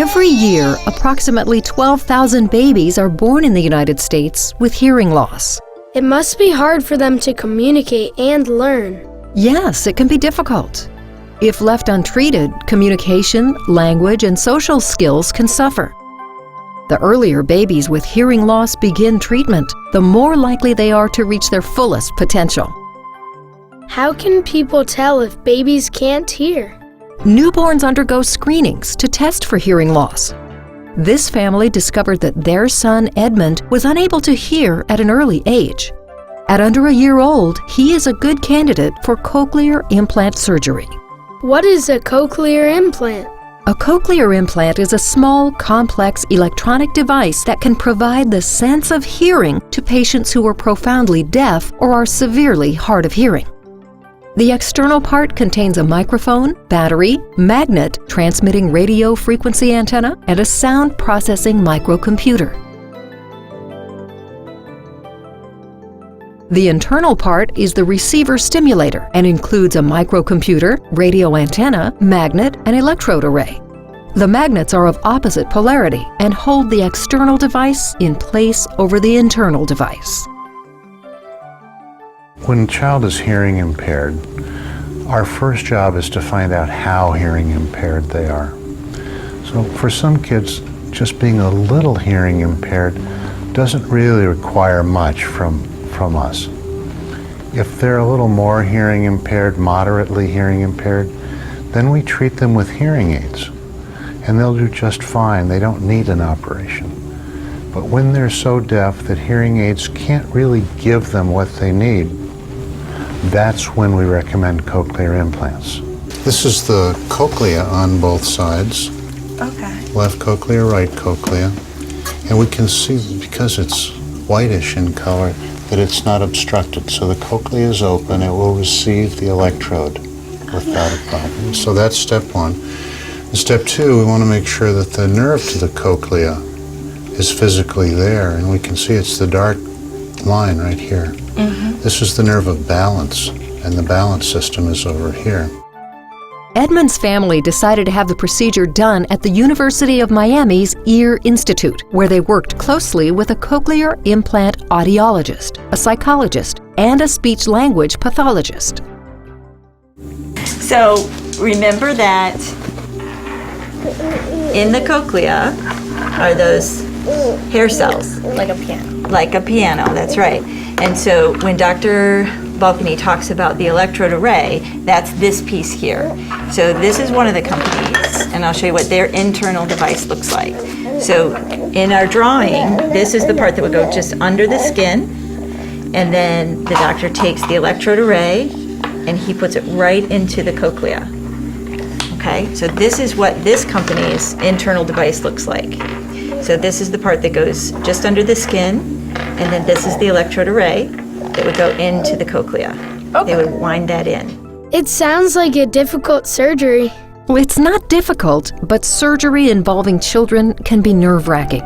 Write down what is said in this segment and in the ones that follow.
Every year, approximately 12,000 babies are born in the United States with hearing loss. It must be hard for them to communicate and learn. Yes, it can be difficult. If left untreated, communication, language, and social skills can suffer. The earlier babies with hearing loss begin treatment, the more likely they are to reach their fullest potential. How can people tell if babies can't hear? Newborns undergo screenings to test for hearing loss. This family discovered that their son Edmund was unable to hear at an early age. At under a year old, he is a good candidate for cochlear implant surgery. What is a cochlear implant? A cochlear implant is a small, complex electronic device that can provide the sense of hearing to patients who are profoundly deaf or are severely hard of hearing. The external part contains a microphone, battery, magnet transmitting radio frequency antenna, and a sound processing microcomputer. The internal part is the receiver stimulator and includes a microcomputer, radio antenna, magnet, and electrode array. The magnets are of opposite polarity and hold the external device in place over the internal device. When a child is hearing impaired, our first job is to find out how hearing impaired they are. So for some kids, just being a little hearing impaired doesn't really require much from us. If they're a little more hearing impaired, moderately hearing impaired, then we treat them with hearing aids, and they'll do just fine. They don't need an operation. But when they're so deaf that hearing aids can't really give them what they need, that's when we recommend cochlear implants. This is the cochlea on both sides. Okay. Left cochlea, right cochlea. And we can see, because it's whitish in color, that it's not obstructed. So the cochlea is open, it will receive the electrode without a problem. So that's step one. And step two, we want to make sure that the nerve to the cochlea is physically there, and we can see it's the dark line right here. This is the nerve of balance, and the balance system is over here. Edmund's family decided to have the procedure done at the University of Miami's Ear Institute, where they worked closely with a cochlear implant audiologist, a psychologist, and a speech-language pathologist. So remember that in the cochlea are those hair cells. Like a piano. Like a piano, that's right. And so when Dr. Balcony talks about the electrode array, that's this piece here. So this is one of the companies, and I'll show you what their internal device looks like. So in our drawing, this is the part that would go just under the skin, and then the doctor takes the electrode array and he puts it right into the cochlea. Okay, so this is what this company's internal device looks like. So this is the part that goes just under the skin, and then this is the electrode array that would go into the cochlea. Okay. They would wind that in. It sounds like a difficult surgery. Well, it's not difficult, but surgery involving children can be nerve-wracking.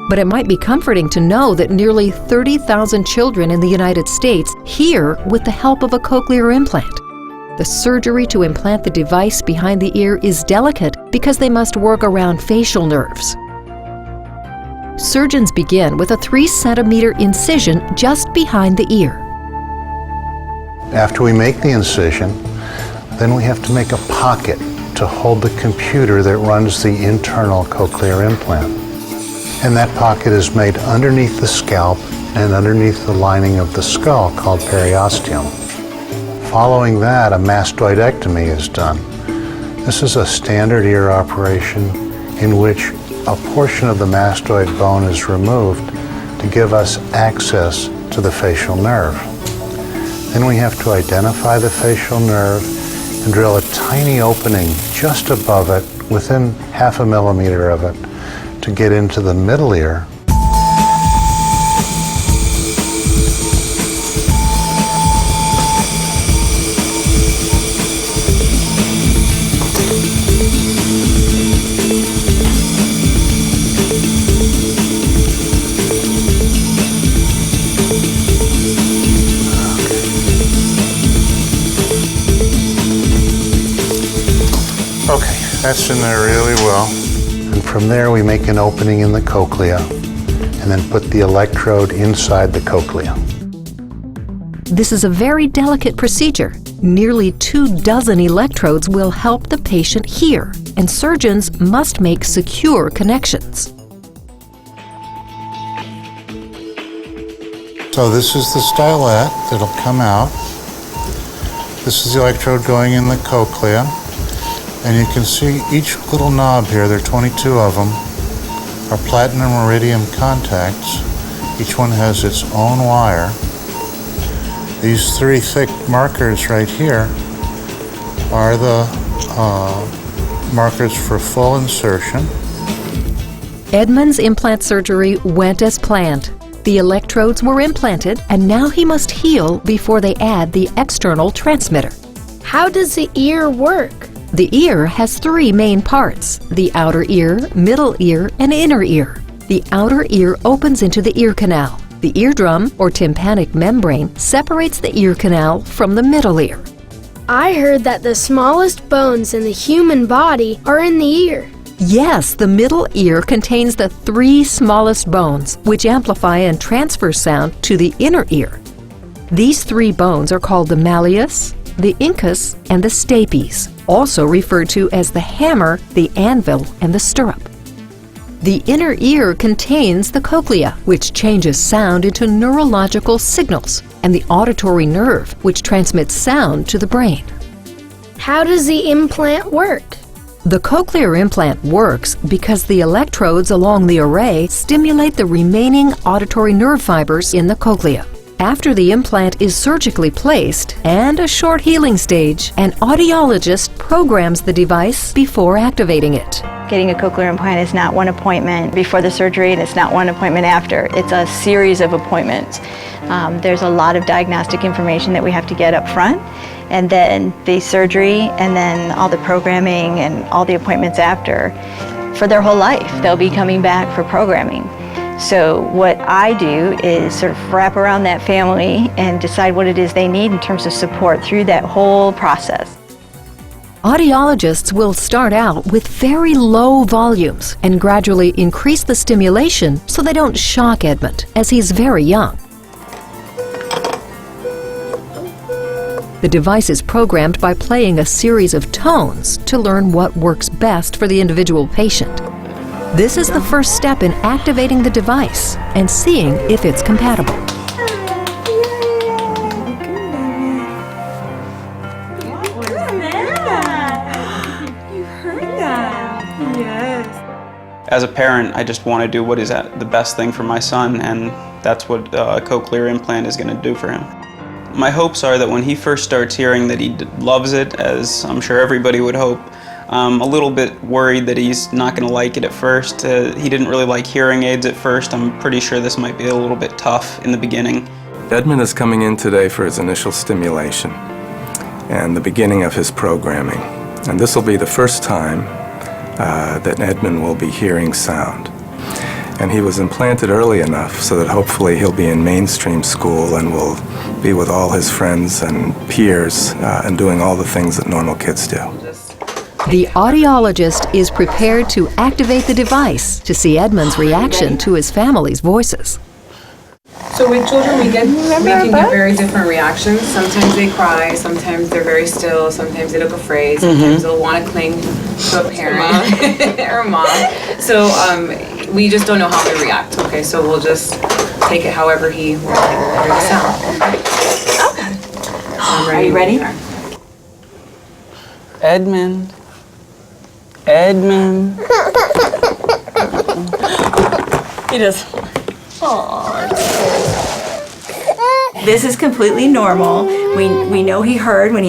But it might be comforting to know that nearly 30,000 children in the United States hear with the help of a cochlear implant. The surgery to implant the device behind the ear is delicate because they must work around facial nerves. Surgeons begin with a 3-centimeter incision just behind the ear. After we make the incision, then we have to make a pocket to hold the computer that runs the internal cochlear implant. And that pocket is made underneath the scalp and underneath the lining of the skull, called periosteum. Following that, a mastoidectomy is done. This is a standard ear operation in which a portion of the mastoid bone is removed to give us access to the facial nerve. Then we have to identify the facial nerve and drill a tiny opening just above it, within 0.5 millimeter of it, to get into the middle ear. Okay, that's in there really well. And From there, we make an opening in the cochlea and then put the electrode inside the cochlea. This is a very delicate procedure. Nearly 24 electrodes will help the patient hear, and surgeons must make secure connections. So this is the stylet that'll come out. This is the electrode going in the cochlea. And you can see each little knob here, there are 22 of them, are platinum iridium contacts. Each one has its own wire. These 3 thick markers right here are the markers for full insertion. Edmund's implant surgery went as planned. The electrodes were implanted, and now he must heal before they add the external transmitter. How does the ear work? The ear has 3 main parts: the outer ear, middle ear, and inner ear. The outer ear opens into the ear canal. The eardrum, or tympanic membrane, separates the ear canal from the middle ear. I heard that the smallest bones in the human body are in the ear. Yes, the middle ear contains the 3 smallest bones, which amplify and transfer sound to the inner ear. These 3 bones are called the malleus, the incus, and the stapes, also referred to as the hammer, the anvil, and the stirrup. The inner ear contains the cochlea, which changes sound into neurological signals, and the auditory nerve, which transmits sound to the brain. How does the implant work? The cochlear implant works because the electrodes along the array stimulate the remaining auditory nerve fibers in the cochlea. After the implant is surgically placed and a short healing stage, an audiologist programs the device before activating it. Getting a cochlear implant is not one appointment before the surgery, and it's not one appointment after. It's a series of appointments. There's a lot of diagnostic information that we have to get up front, and then the surgery, and then all the programming and all the appointments after. For their whole life, they'll be coming back for programming. So what I do is sort of wrap around that family and decide what it is they need in terms of support through that whole process. Audiologists will start out with very low volumes and gradually increase the stimulation so they don't shock Edmund, as he's very young. The device is programmed by playing a series of tones to learn what works best for the individual patient. This is the first step in activating the device and seeing if it's compatible. As a parent, I just want to do what is the best thing for my son, and that's what a cochlear implant is going to do for him. My hopes are that when he first starts hearing that he loves it, as I'm sure everybody would hope. I'm a little bit worried that he's not going to like it at first. He didn't really like hearing aids at first. I'm pretty sure this might be a little bit tough in the beginning. Edmund is coming in today for his initial stimulation and the beginning of his programming. And this will be the first time that Edmund will be hearing sound. And he was implanted early enough so that hopefully he'll be in mainstream school and will be with all his friends and peers and doing all the things that normal kids do. The audiologist is prepared to activate the device to see Edmund's reaction to his family's voices. So with children, we can get very different reactions. Sometimes they cry, sometimes they're very still, sometimes they look afraid, sometimes they'll want to cling to a parent or mom. So we just don't know how they react. Okay, so we'll just take it however he will hear the sound. Are you ready? Edmund. Edmund. He does. This is completely normal. We know he heard when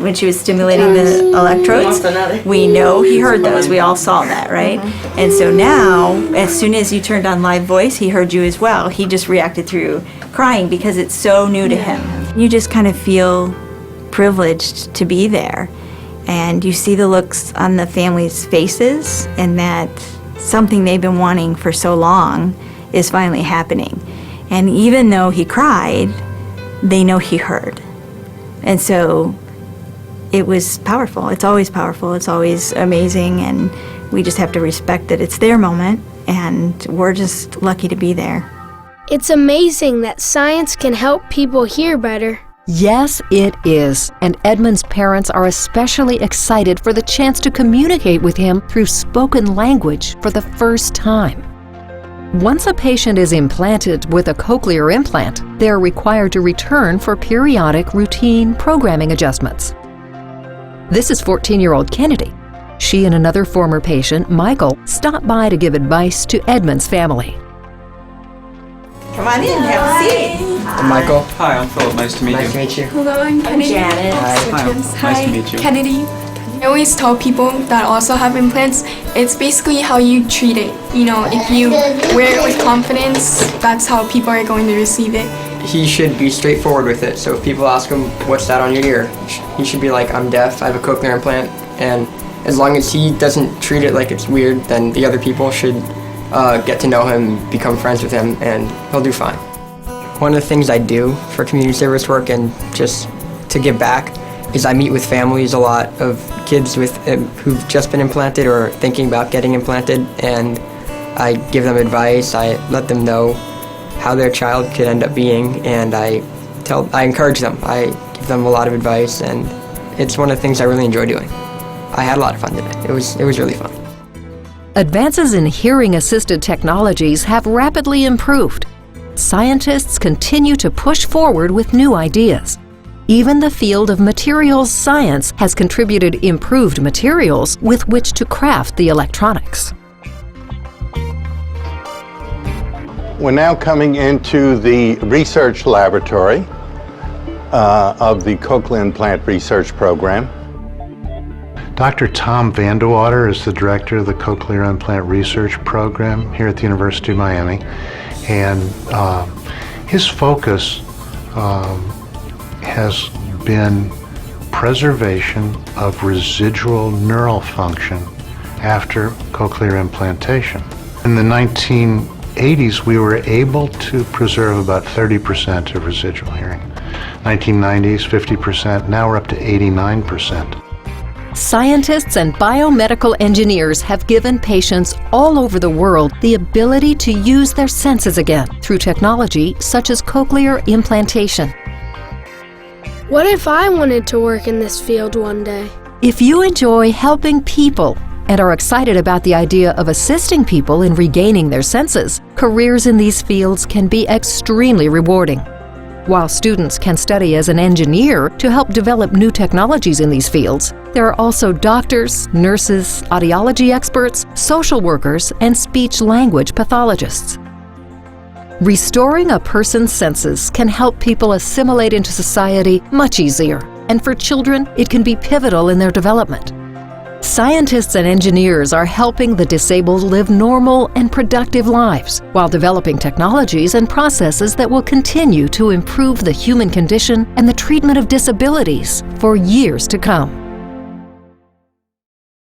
when she was stimulating the electrodes. We know he heard those. We all saw that, right? And so now, as soon as you turned on live voice, he heard you as well. He just reacted through crying because it's so new to him. You just kind of feel privileged to be there. And you see the looks on the family's faces, and that something they've been wanting for so long is finally happening. And even though he cried, they know he heard. And so it was powerful. It's always powerful. It's always amazing. And We just have to respect that it's their moment, and we're just lucky to be there. It's amazing that science can help people hear better. Yes, it is. And Edmund's parents are especially excited for the chance to communicate with him through spoken language for the first time. Once a patient is implanted with a cochlear implant, they are required to return for periodic routine programming adjustments. This is 14-year-old Kennedy. She and another former patient, Michael, stopped by to give advice to Edmund's family. Come on in, have a seat. I'm Michael. Hi, I'm Philip. Nice to meet Nice you. to meet you. Hello, I'm Kennedy. Janet. Hi. Nice to meet you. Kennedy. I always tell people that also have implants, it's basically how you treat it. You know, if you wear it with confidence, that's how people are going to receive it. He should be straightforward with it. So if people ask him, what's that on your ear? He should be like, I'm deaf, I have a cochlear implant. And as long as he doesn't treat it like it's weird, then the other people should get to know him, become friends with him, and he'll do fine. One of the things I do for community service work and just to give back is I meet with families a lot of kids with who've just been implanted or thinking about getting implanted, and I give them advice. I let them know how their child could end up being, and I encourage them. I give them a lot of advice, and it's one of the things I really enjoy doing. I had a lot of fun today. It was really fun. Advances in hearing-assisted technologies have rapidly improved. Scientists continue to push forward with new ideas. Even the field of materials science has contributed improved materials with which to craft the electronics. We're now coming into the research laboratory of the cochlear implant research program. Dr. Tom Vandewater is the director of the Cochlear Implant Research Program here at the University of Miami, and his focus has been preservation of residual neural function after cochlear implantation. In the 1980s, we were able to preserve about 30% of residual hearing. 1990s, 50%, now we're up to 89%. Scientists and biomedical engineers have given patients all over the world the ability to use their senses again through technology such as cochlear implantation. What if I wanted to work in this field one day? If you enjoy helping people and are excited about the idea of assisting people in regaining their senses, careers in these fields can be extremely rewarding. While students can study as an engineer to help develop new technologies in these fields, there are also doctors, nurses, audiology experts, social workers, and speech-language pathologists. Restoring a person's senses can help people assimilate into society much easier, and for children, it can be pivotal in their development. Scientists and engineers are helping the disabled live normal and productive lives while developing technologies and processes that will continue to improve the human condition and the treatment of disabilities for years to come.